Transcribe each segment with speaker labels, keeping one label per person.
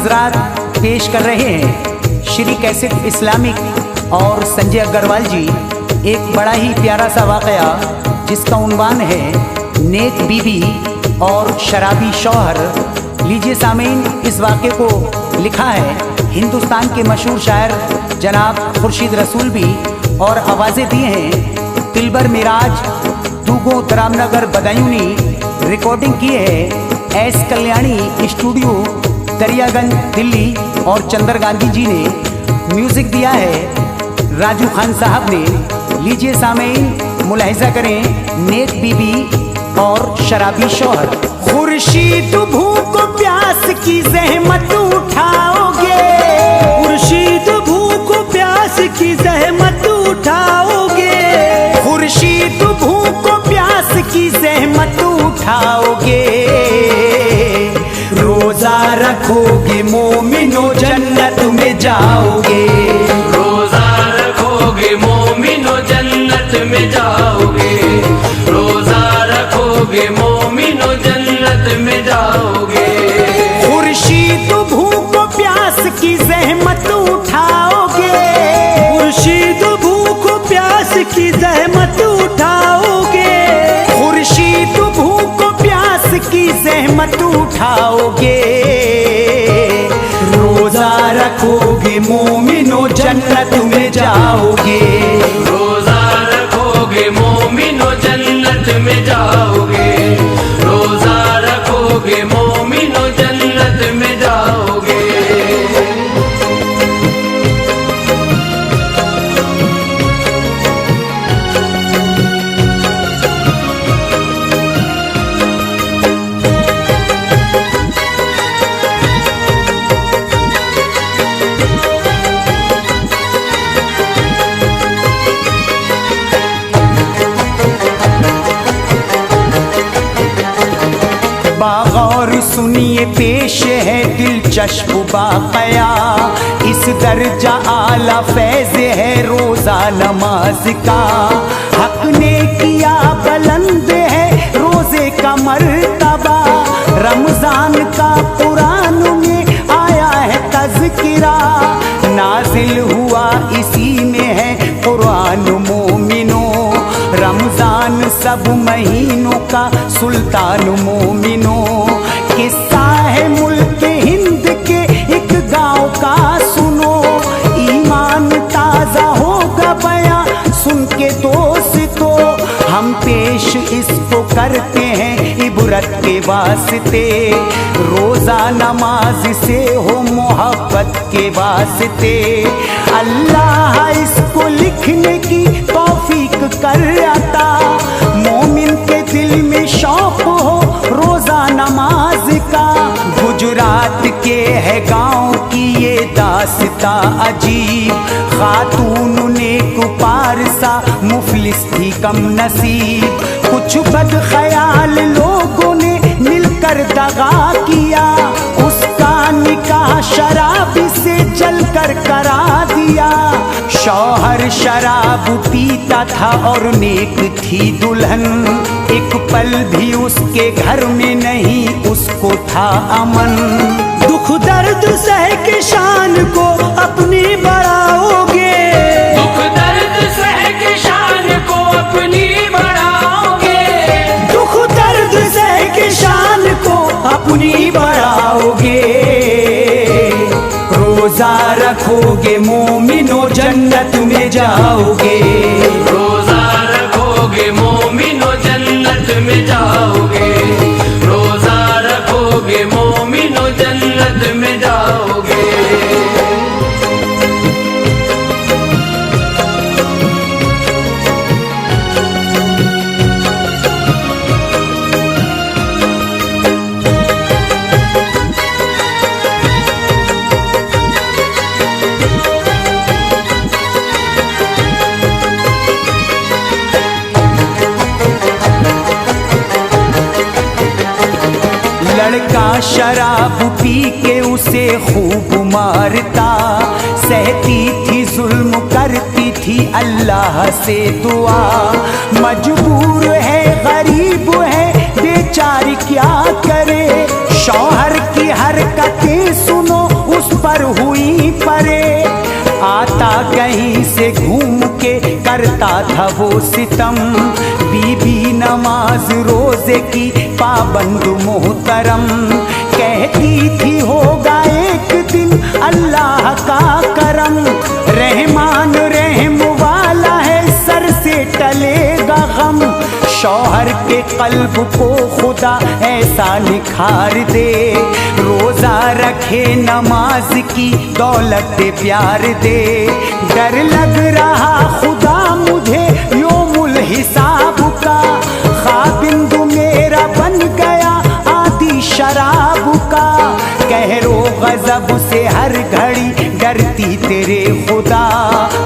Speaker 1: हजरात पेश कर रहे हैं श्री कैसेट इस्लामिक और संजय अग्रवाल जी एक बड़ा ही प्यारा सा वाक़या जिसका उन्वान है नेक बीबी और शराबी शौहर। लीजिए सामीन, इस वाक़े को लिखा है हिंदुस्तान के मशहूर शायर जनाब खुर्शीद रसूल भी और आवाज़ें दी हैं तिलबर मिराज दूगो रामनगर बदायूनी। रिकॉर्डिंग की है एस कल्याणी स्टूडियो दरियागंज दिल्ली और चंदर गांधी जी ने। म्यूजिक दिया है राजू खान साहब ने। लीजिए सामीन, मुलाहिजा करें नेक बीबी और शराबी शौहर। खुर्शीद भूख प्यास की जहमत उठाओगे,
Speaker 2: खुर्शीद भूख प्यास की जहमत उठाओगे,
Speaker 1: खुर्शीद भूख प्यास की जहमत उठाओगे। रोजा रखोगे मोमिनो जन्नत में जाओगे,
Speaker 3: रोजा रखोगे मोमिनो जन्नत में जाओगे, रोजा रखोगे मोमिनो जन्नत में जाओगे।
Speaker 1: खुर्शीद भूख प्यास की जहमत उठाओगे,
Speaker 2: खुर्शीद भूख प्यास की जहमत उठाओगे,
Speaker 1: खुर्शीद भूख प्यास की जहमत उठाओगे। रोजा रखोगे मोमिनो जन्नत में जाओगे,
Speaker 3: रोजा रखोगे मोमिनो जन्नत में जाओगे, रोजा रखोगे मोमिनो जन्नत में जाओगे।
Speaker 1: बागौर सुनिए पेश है दिलचस्प वाक़या, इस दर्जा आला फैज़ है रोज़ा नमाज का। हक ने किया बुलंद है रोज़े का मर्तबा, रमज़ान का कुरान में आया है तज़किरा। नाजिल हुआ इसी में है कुरान मोमिनो, रमजान सब महीनों का सुल्तान मोमिनो। किस्सा है मुल्क हिंद के एक गांव का सुनो, ईमान ताजा होगा बयां सुन के दोस्तों। हम पेश इसको करते हैं इबरत के वास्ते, रोजा नमाज से हो मोहब्बत के वास्ते। अल्लाह इसको लिखने की तौफीक कर अता, मोमिन के दिल में शौक हो रोजा नमाज का। गुजरात के है गांव की ये दास्ता अजीब, खातून नेक पारसा मुफलिस थी कम नसीब। कुछ बदख्याल लोगों ने मिलकर दगा किया, उसका निकाह शराबी से जलकर करा दिया। शौहर शराब पीता था और नेक थी दुल्हन, एक पल भी उसके घर में नहीं उसको था अमन।
Speaker 2: दुख दर्द सह के शान को अपनी बढ़ाओगे,
Speaker 3: दुख दर्द सह के शान को अपनी बढ़ाओगे,
Speaker 2: दुख दर्द सह के शान को
Speaker 1: अपनी बढ़ाओगे। रोजा रखोगे मोमिनो जन्नत में जाओगे,
Speaker 3: रोजा रखोगे मोमिनो जन्नत में जाओगे, रोजा रखोगे मोमिनो जन्नत में जाओगे।
Speaker 1: लड़का शराब पी के उसे खूब मारता, सहती थी जुल्म करती थी अल्लाह से दुआ। मजबूर है गरीब है बेचारी क्या करे, शौहर की हरकतें सुनो पर हुई परे। आता कहीं से घूम के करता था वो सितम, बीबी नमाज रोजे की पाबंद मोहतरम। कहती थी होगा एक दिन अल्लाह का करम, रहमान रहम वाला है सर से टलेगा गम। शौहर के कल्ब को खुदा ऐसा निखार दे, रोजा रखे नमाज की दौलत प्यार दे। डर लग रहा खुदा मुझे योमुल हिसाब का, खाबिंदु मेरा बन गया आदि शराब का। कहरो गजब से हर घड़ी डरती तेरे खुदा,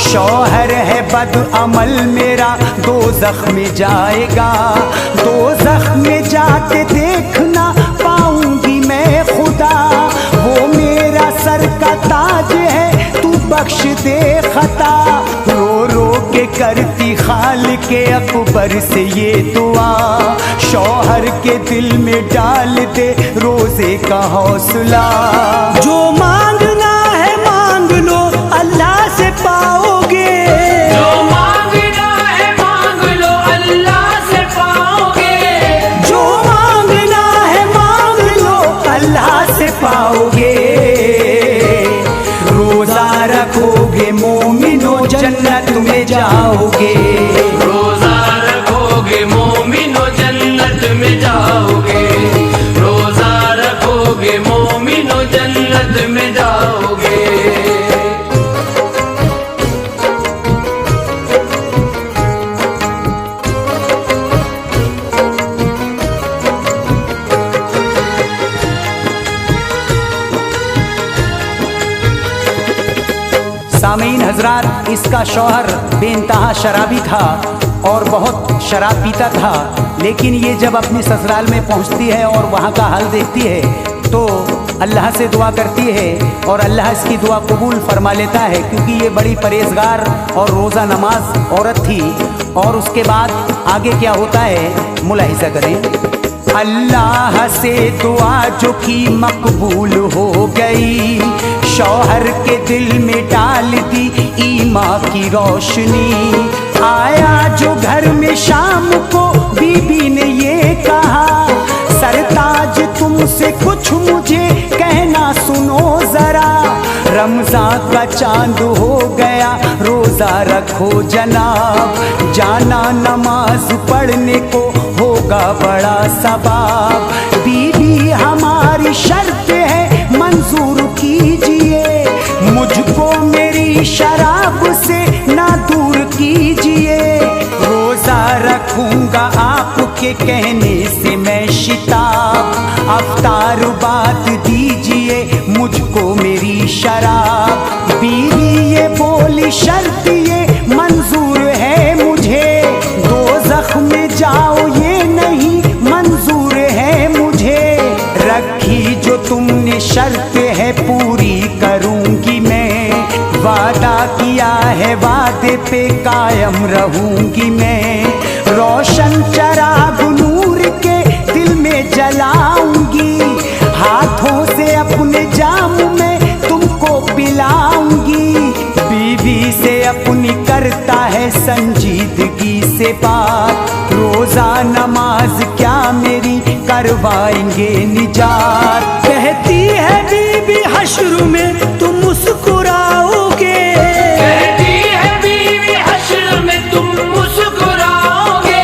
Speaker 1: शौहर है बद अमल मेरा दोज़ख में जाएगा। दोज़ख में जाके देखना पाऊंगी मैं खुदा, वो मेरा सर का ताज है तू बख्श दे खता। रो रो के करती खालिक अकबर से ये दुआ, शौहर के दिल में डाल दे रोजे का हौसला।
Speaker 2: जो मांगना है मांग लो अल्लाह से पाओगे,
Speaker 3: जो मांगना है मांग लो अल्लाह से पाओगे।
Speaker 2: जो मांगना है मांग लो
Speaker 1: अल्लाह से पाओगे। रोजा रखोगे मोमिनो जन्नत में जाओगे।
Speaker 3: रोजा रखोगे मोमिनो जन्नत में जाओगे। रोजा रखोगे मोमिनो जन्नत में जाओगे।
Speaker 1: सामीन हजरात, इसका शौहर बेइंतहा शराबी था और बहुत शराब पीता था। लेकिन ये जब अपनी ससुराल में पहुंचती है और वहाँ का हाल देखती है तो अल्लाह से दुआ करती है और अल्लाह इसकी दुआ कबूल फरमा लेता है, क्योंकि ये बड़ी परहेजगार और रोज़ा नमाज औरत थी। और उसके बाद आगे क्या होता है मुलाहिजा करें। अल्लाह से दुआ जो की मकबूल हो गई, शौहर के दिल में डाल दी ईमान की रोशनी। आया जो घर में शाम को बीबी ने ये कहा, सरताज तुमसे कुछ मुझे कहना सुनो जरा। रमजान का चांद हो गया रोजा रखो जनाब, जाना नमाज पढ़ने को होगा बड़ा सवाब। बीबी हमारी शर्त है मंजूर कीजिए, मुझको मेरी शराब से ना दूर कीजिए। रोजा रखूंगा आपके कहने से मैं शिताब, अफ्तार बात दीजिए मुझको मेरी शराब। बीवी ये बोली शर्त ये मंजूर है मुझे, दोज़ख में जाओ ये नहीं मंजूर है मुझे। रखी जो तुमने शर्त है पूरी करूंगी मैं, वादा किया है वादे पे कायम रहूंगी मैं। रोशन चराग नूर के दिल में जलाऊंगी, हाथों से अपने जाम में तुमको पिलाऊंगी। बीवी से अपनी करता है संजीदगी से बात, रोजा नमाज क्या मेरी करवाएंगे निजात।
Speaker 2: कहती है बीबी हश्र में तुम मुस्कुराओगे,
Speaker 3: कहती है बीवी हश्र में तुम मुस्कुराओगे।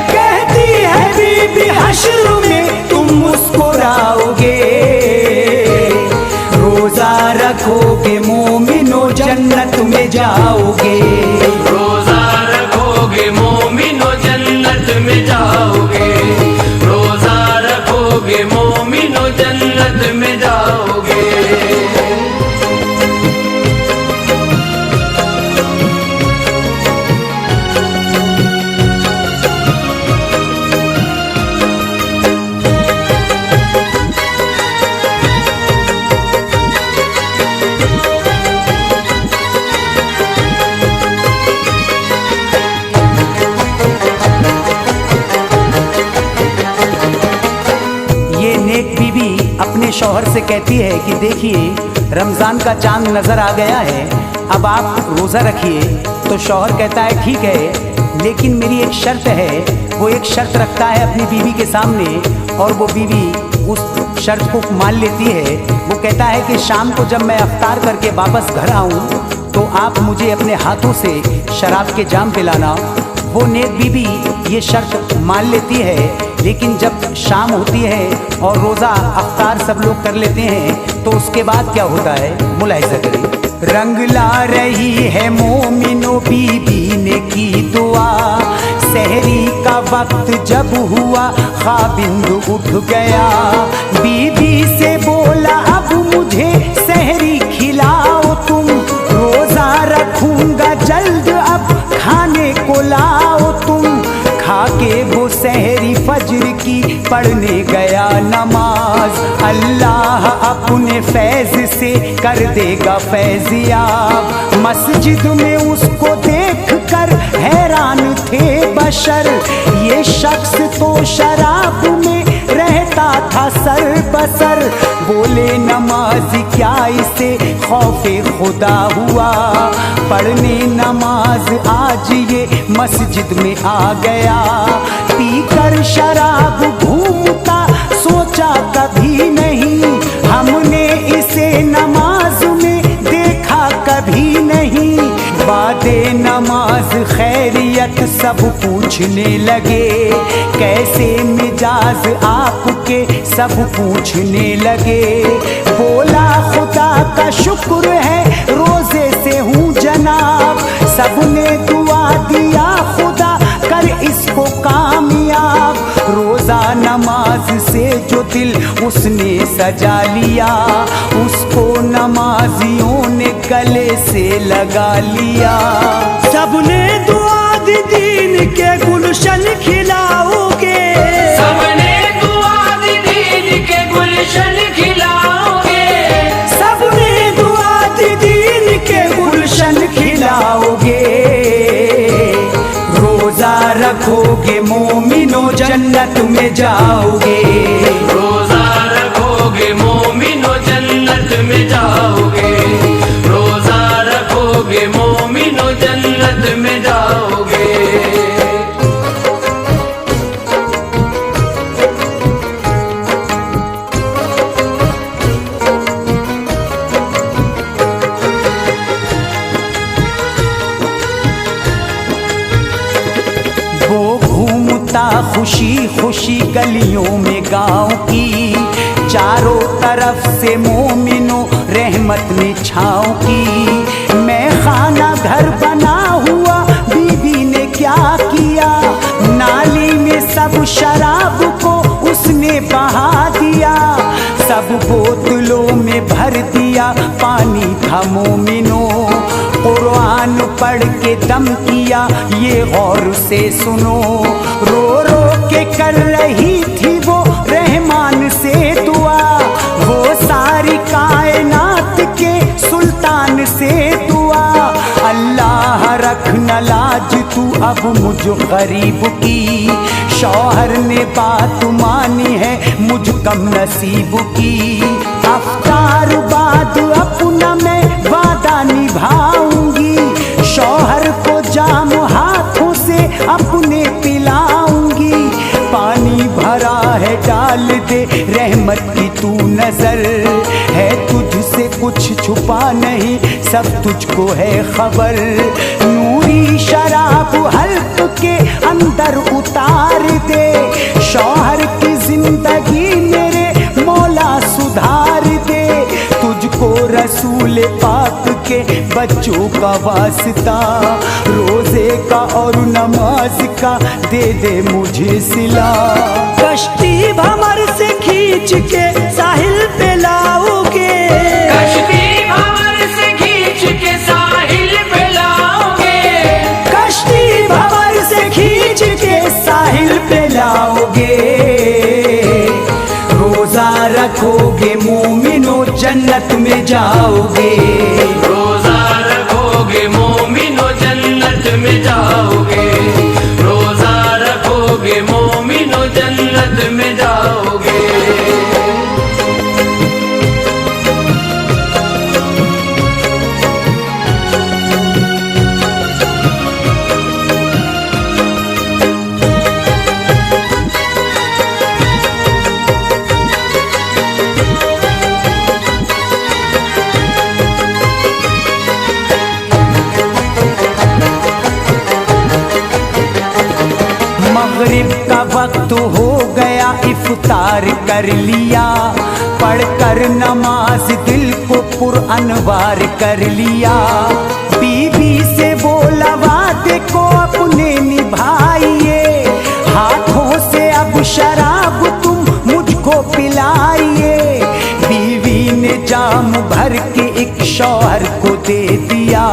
Speaker 2: कहती है बीबी हश्र में
Speaker 1: तुम मुस्कुराओगे। रोजा रखोगे मोमिनो जन्नत में जाओगे।
Speaker 3: रोजा रखोगे मोमिनो जन्नत में जाओगे। रोजा रखोगे मोमिनो जन्नत में जाओगे।
Speaker 1: ये नेक बीवी अपने शौहर से कहती है कि देखिए रमज़ान का चांद नज़र आ गया है, अब आप रोज़ा रखिए। तो शौहर कहता है ठीक है, लेकिन मेरी एक शर्त है। वो एक शर्त रखता है अपनी बीवी के सामने और वो बीवी उस शर्त को मान लेती है। वो कहता है कि शाम को जब मैं अफ्तार करके वापस घर आऊँ तो आप मुझे अपने हाथों से शराब के जाम पिलाना। वो नेक बीवी ये शर्त मान लेती है, लेकिन जब शाम होती है और रोज़ा अफ्तार सब लोग कर लेते हैं तो उसके बाद क्या होता है, मुलाहिजा करें। रंग ला रही है मोमिनो बीबी ने की दुआ, सहरी का वक्त जब हुआ खाबिंद उठ गया। बीबी से बोला अब मुझे सहरी खिलाओ तुम, रोज़ा रखूंगा जल्द अब खाने को लाओ तुम। खाके वो सहरी फजर की पढ़ने गया नमाज, अल्लाह अपने फैज़ से कर देगा फैज़याब। मस्जिद में उसको देख कर हैरान थे बशर, ये शख्स तो शराब में रहता था सर बसर। बोले नमाज क्या इसे खौफे खुदा हुआ, पढ़ने नमाज आज ये मस्जिद में आ गया। पीकर शराब घूमता सोचा कभी नहीं, हमने इसे नमाज में देखा कभी नहीं। बादे नमाज खैरियत सब पूछने लगे, कैसे मिजाज आपके सब पूछने लगे। बोला खुदा का शुक्र है रोजे से हूँ जनाब, सबने दुआ दिया खुदा कर इसको कामयाब। रोजा नमाज से जो दिल उसने सजा लिया, उसको नमाजियों ने गले से लगा लिया।
Speaker 2: सबने दुआ दी दीन के गुलशन खिलाओगे,
Speaker 3: सबने दुआ दी दीन के गुलशन खिलाओगे,
Speaker 2: सबने दुआ दी दीन के गुलशन
Speaker 1: खिलाओगे। रोजा रखोगे मोमिनो जन्नत में जाओगे,
Speaker 3: रोजा रखोगे मोमिनो जन्नत में जाओगे, रोजा रखोगे मोमिनो जन्नत में जाओगे।
Speaker 1: वो घूमता खुशी खुशी गलियों में गाँव की, चारों तरफ से मोमिनो रहमत ने छाँव की। मैं खाना घर बना हुआ बीबी ने क्या किया, नाली में सब शराब को उसने बहा दिया। सब बोतलों में भर दिया पानी था मोमिनो, कुरान पढ़ के दम किया ये गौर से सुनो। रो रो के कर रही थी वो रहमान से दुआ, वो सारी कायनात के सुल्तान से दुआ। अल्लाह रखना लाज तू अब मुझ गरीब की, शौहर ने बात मानी है मुझ कम नसीब की। अफ्तार बाद अपना मैं वादा निभाऊंगी, शौहर को जाम हाथों से अपने पिलाऊंगी। पानी भरा है डाल दे रहमत की तू नजर, है तुझसे कुछ छुपा नहीं सब तुझको है खबर। नूरी शराब हल्क के अंदर उतार दे, शौहर की जिंदगी मेरे मौला सुधार दे। तुझको रसूल पाक के बच्चों का वास्ता, रोजे का और नमाज का दे दे मुझे सिला।
Speaker 2: कश्ती भंवर से खींच के साहिल पे लाओगे,
Speaker 3: कश्ती भंवर से खींच के साहिल पे लाओगे,
Speaker 2: कश्ती भंवर से खींच के
Speaker 1: साहिल पे लाओगे। रोजा रखोगे मोमिनो जन्नत में जाओगे,
Speaker 3: रोजा रखोगे मोमिनो जन्नत में जाओगे, रोजा रखोगे मोमिनो जन्नत में जाओगे।
Speaker 1: मगरिब का वक्त हो गया, इफ्तार कर लिया, पढ़कर नमाज दिल को पुरअनवार कर लिया। बीवी से बोला वादे को अपने निभाइए, हाथों से अब शराब तुम मुझको पिलाइए। बीवी ने जाम भर के एक शौहर को दे दिया,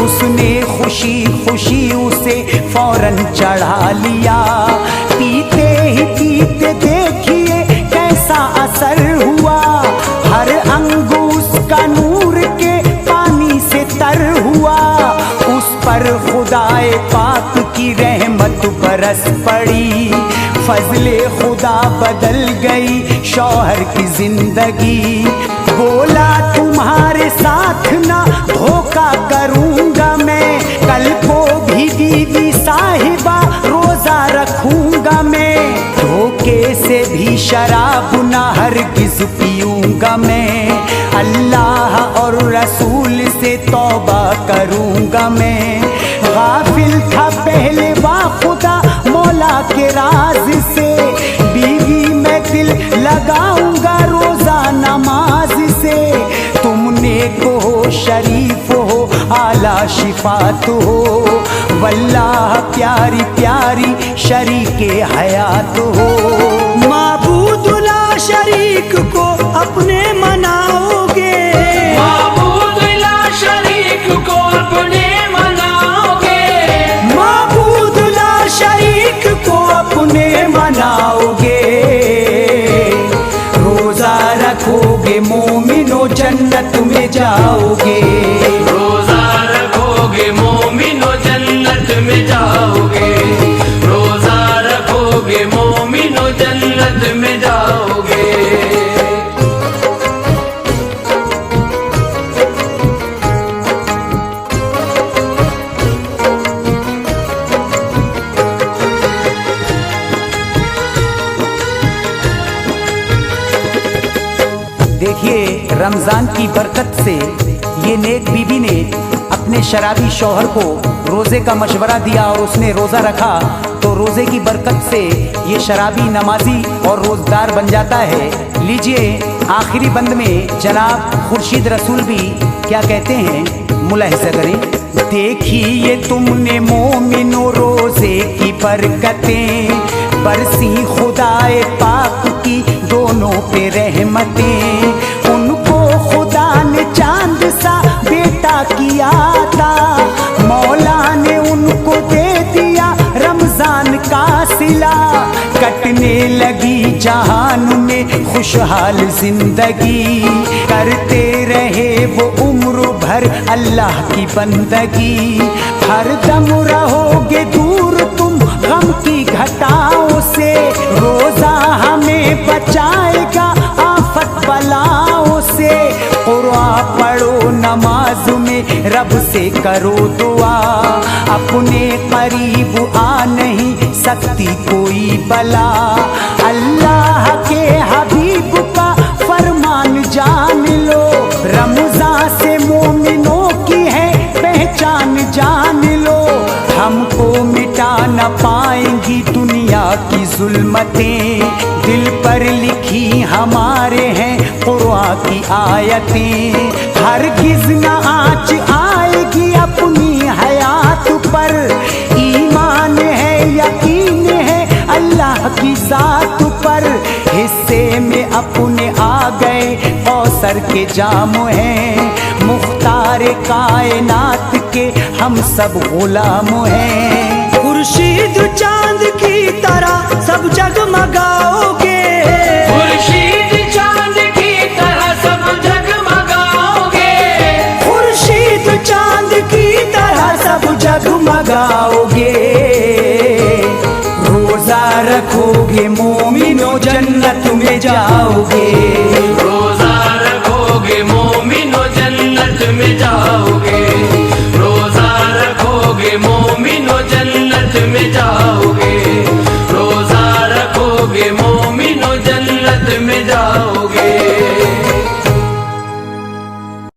Speaker 1: उसने खुशी खुशी उसे फौरन चढ़ा लिया। पीते ही पीते देखिए कैसा असर हुआ, हर अंग उसका नूर के पानी से तर हुआ। उस पर खुदाए पाक की रहमत बरस पड़ी, फजले खुदा बदल गई शौहर की जिंदगी। बोला तुम्हारे साथ ना धोखा करूंगा मैं, कल को भी बीवी साहिबा रोजा रखूंगा मैं। धोखे से भी शराब ना हरगिज पीऊंगा मैं, अल्लाह और रसूल से तौबा करूंगा मैं। गाफिल था पहले खुदा मौला के राज से, बीवी मैं दिल लगाऊंगा रोजा नमाज से। तुमने को हो शरीफ हो आला शिफात हो, वल्लाह प्यारी प्यारी शरीके हयात हो।
Speaker 2: माबूदुल्ला शरीक को अपने मनाओगे,
Speaker 3: माबूदुल्ला शरीक को अपने मनाओगे,
Speaker 2: माबूदुल्ला शरीक को अपने
Speaker 1: मनाओगे। रोजा रखोगे मोमिनो जन्नत में जाओगे,
Speaker 3: रोजा रखोगे मोमिनो जन्नत में जाओगे, रोजा रखोगे मोमिनो जन्नत में जाओगे।
Speaker 1: देखिए रमजान की बरकत से ये नेक बीबी ने अपने शराबी शौहर को रोजे का मशवरा दिया और उसने रोजा रखा, तो रोजे की बरकत से ये शराबी नमाजी और रोजदार बन जाता है। लीजिए आखिरी बंद में जनाब खुर्शीद रसूल भी क्या कहते हैं, मुलाहिजा करें। देखिए तुमने मोमिनो रोजे की बरकतें, बरसी खुदाए पाक की दोनों पे रहमतें। उनको खुदा ने चांद सा बेटा किया था, मौला ने उनको दे दिया रमजान का सिला। कटने लगी जहान में खुशहाल जिंदगी, करते रहे वो उम्र भर अल्लाह की बंदगी। हर दम रहोगे दूर तुम गम की घटाओं से, रोजा हमें बचाएगा आफत बलाओं से। कुरान पढ़ो नमाज में रब से करो दुआ, अपने करीब आ नहीं सकती कोई बला। अल्लाह के हबीब का फरमान जान लो, रमजान से मोमिनों की है पहचान जान लो। हमको मिटा न पाएंगी दुनिया की जुल्मतें, दिल पर लिखी हमारे हैं कुरान की आयतें। हरगिज न आँच आएगी अपनी हयात पर, ईमान है यकीन है अल्लाह की जात पर। हिस्से में अपने आ गए कौसर के जाम हैं, मुख्तार कायनात के हम सब गुलाम हैं।
Speaker 2: खुर्शीद चांद की तरह सब जगमगाओगे,
Speaker 3: खुर्शीद चांद की तरह सब जगमगाओगे,
Speaker 2: खुर्शीद चांद की तरह सब
Speaker 1: जगमगाओगे। रोजा रखोगे मोमिनो जन्नत में जाओगे,
Speaker 3: रोजा रखोगे मोमिनो जन्नत में जाओगे, रोजा रखोगे मोमिनो